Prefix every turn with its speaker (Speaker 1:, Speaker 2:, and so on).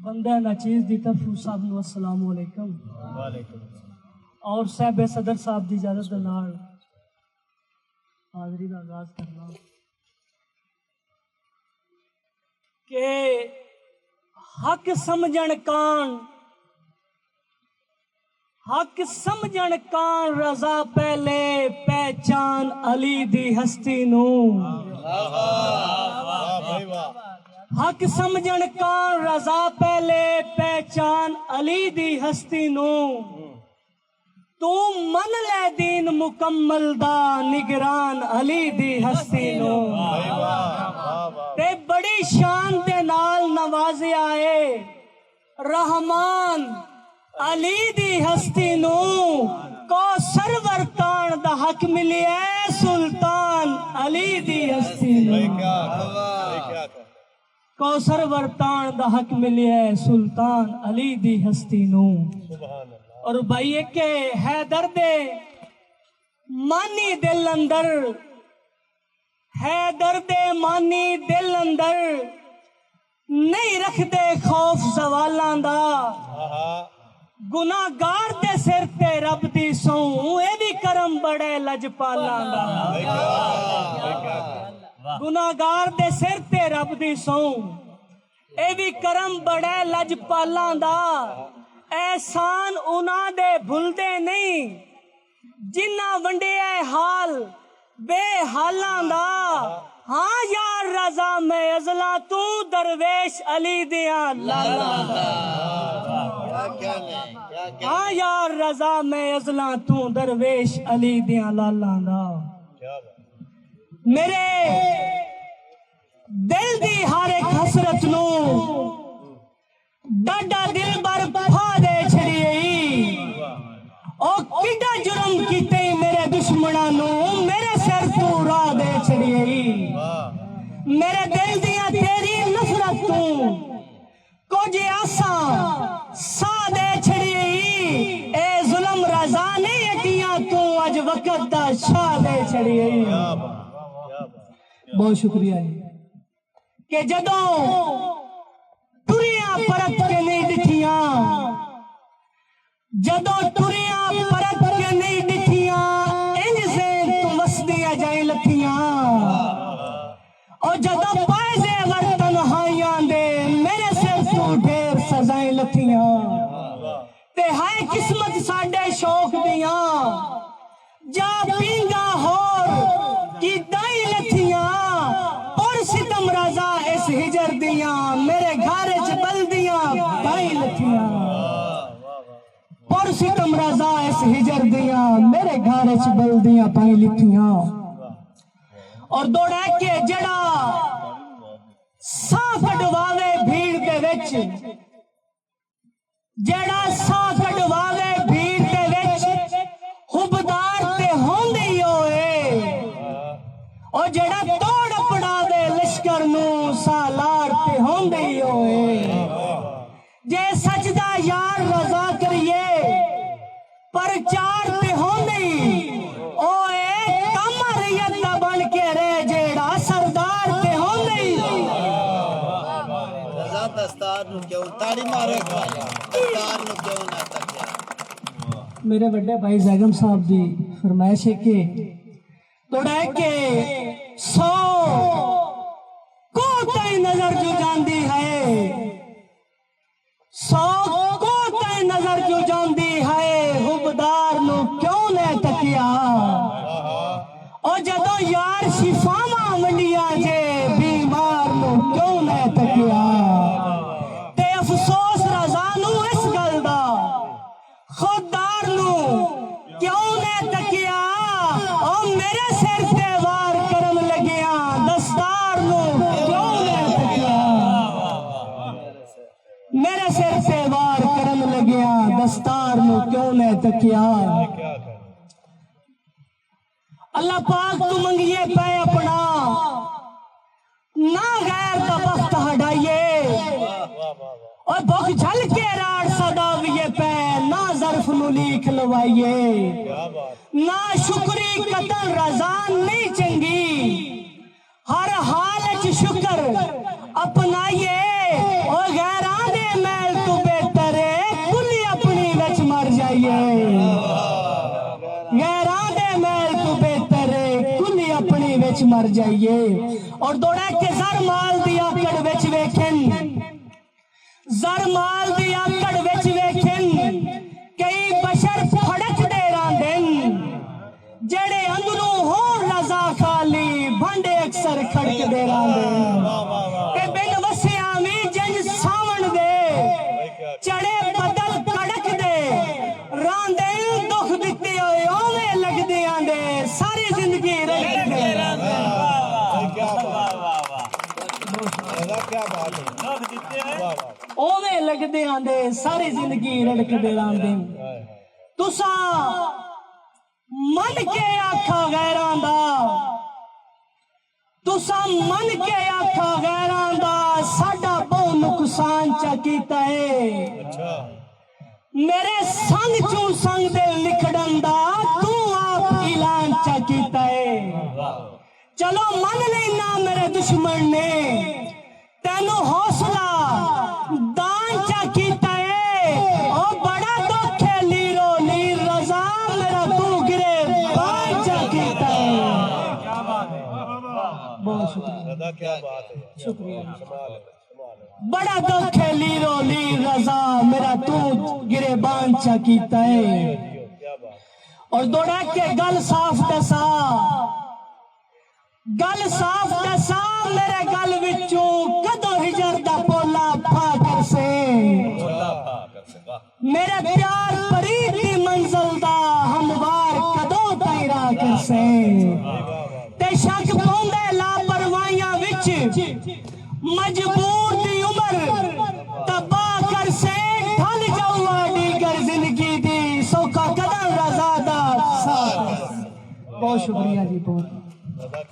Speaker 1: बंदा नाचीज दी तरफ साहब नूं अस्सलाम वालेकुम और साहब सदर साहब की इजाजत दे नाल हाज़री का आगाज करना के हक समझण कान रजा पहले पहचान अली दी हस्ती नूं हक समझण कान रजा पहले पहचान अली दी हस्ती नूं तू मन ले दीन मुकम्मल दा निगरान अली दी हस्ती नूं ते बड़ी शान दे नाल नवाज़िया है रहमान अली दी हस्ती नूं कौसर वरतान दा हक मिलिया सुल्तान अली दी हस्ती नूं कौसर वरतान दा हक मिलिया सुल्तान अली दी हस्ती नूं और भाई के हैदर दे मानी दिल अंदर हैदर दे मानी दिल अंदर नहीं रखदे खौफ सवालां दा गुनाहगार दे सिर ते रब दी सौं ए भी करम बड़े लजपालां दा गुनाहगार दे सिर ते रब दी सौं ए भी करम बड़े लजपालां दा एहसान उन्हां दे भुलदे नहीं जिन्ना वंडिया हाल बेहालां दा हाँ यार रजा मैं अजला तू दरवेश अली दिया लाला हाँ यार रजा मैं अजला तू दरवेश अली दिया लाला दा मेरे दिल दी हर एक हसरत नू डाडा दिल बर फा दे छड़िए ओ किडा जुर्म कीते मेरे दुश्मना नू मेरे सिर तू रा दे छड़िए मेरे दिल दिया तेरी नफरत तू कुछ आसा सा दे छड़िए ए जुल्म रजा नहीं अटिया तू अज वक्त दा शाह दे छड़िए बहुत शुक्रिया कि जदों टुरिया परत के नहीं दिखिया जदों टुरिया परत के नहीं दिखिया इंज से तू वसदिया जाए लखिया और जदों पाए दे वर्तन हाइयां दे मेरे सिर तू ढेर सजाए लखिया ते हाय किस्मत साडे शौक दिया जा पींगा होर की दाई लखिया और सितम रजा इस हिजर दिया मेरे घर च बल दिया भाई लखिया और सितम रजा इस हिजर दिया मेरे घर च बल दिया भाई लिखिया और दौड़ा के जड़ा साह कटवावे भीड़ दे विच जड़ा साह कटवावे भीड़ दे विच हुबदार ते होंदे ही होए और जड़ा तोड़ पड़ावे लश्कर नू सालार ते होंदे ही होए जे सजदा यार रजा करिए पर चार ते होंदे ही ओए कम रैयत दा बन के रह जेड़ा सरदार ते होंदे ही
Speaker 2: रजा दस्तार नु क्यों ताड़ी मारे दस्तार नु क्यों ना तकिया
Speaker 1: मेरे बड़े भाई जैगम साहब दी फरमाइश है कि तोड़ा के 100 को तय नजर जो जांदी है 100 को तय नजर जो जांदी है हुबदार नु क्यों ने तकिया और जदों यार शिफावा मंडिया जे बीमार नु क्यों ने तकिया ते अफसोस रजा नु इस गल दा खुददार नु क्यों ने तकिया और मेरे सिर ते वार करन लगिया दस्तार नु क्यों ने तकिया मेरे सिर ते वार करन लगिया दस्तार नु क्यों ने तकिया अल्लाह पाक तू मंगिए पे अपना ना गैर का वक्त हटाइए और भुख झल के राड़ सदाविए पे ना जर्फ नु लिख लवाइए ना शुक्री कतल रजान नहीं चंगी हर हाल च शुक्र अपनाइए और गैरां दे मैं मर जाइए। और दौड़ा के जर माल दी आकड़ विच वेखन, जर माल दी आकड़ विच वेखन कई बशर फड़क दे रांदेन, जेड़े अंदरों हो रजा खाली भांडे अक्सर खड़क दे रांदेन। के बिन वसिया भी जंज सावन दे चढ़े बदल कड़क दे रांदे दुख दिते होए ओवे लगदे आंदे सारी जिंदगी रख दे रांदे।
Speaker 2: क्या बात है,
Speaker 1: ओवे लगदे आंदे सारी जिंदगी रड़क दे रांदे। तुसा मन के आखा गैरां दा, तुसा मन के आखा गैरां दा साडा बहु नुकसान चा कीता है। मेरे संग चू संग दे लिखड़न दा तू आप ऐलान चा कीता है। चलो मन लेना मेरे दुश्मन ने तेनू हौसला दान चा कीता है। ओ बड़ा दुख है लीरो लीर रजा मेरा तू गिरे बान चा कीता है। बहुत शुक्रिया,
Speaker 2: क्या बात है,
Speaker 1: शुक्रिया।
Speaker 2: कमाल है, कमाल है।
Speaker 1: बड़ा दुख है लीरो लीर रजा मेरा तू गिरे बान चा कीता है।
Speaker 2: क्या बात,
Speaker 1: और दौड़ा के गल साफ दसा, गल साफ दसा मेरे गल विचों कदों हिजर दा पोला फा कर से, मेरे प्यार परीत दी मंजिल दा हमवार कदों ताईं राह कर से। ते शक पौंदे लापरवाहियां विच मजबूर दी उम्र तबाह कर से, ढल जाऊ डीगर जिंदगी दी सौखा कदम रजा दा साथ। बहुत शुक्रिया जी, बहुत।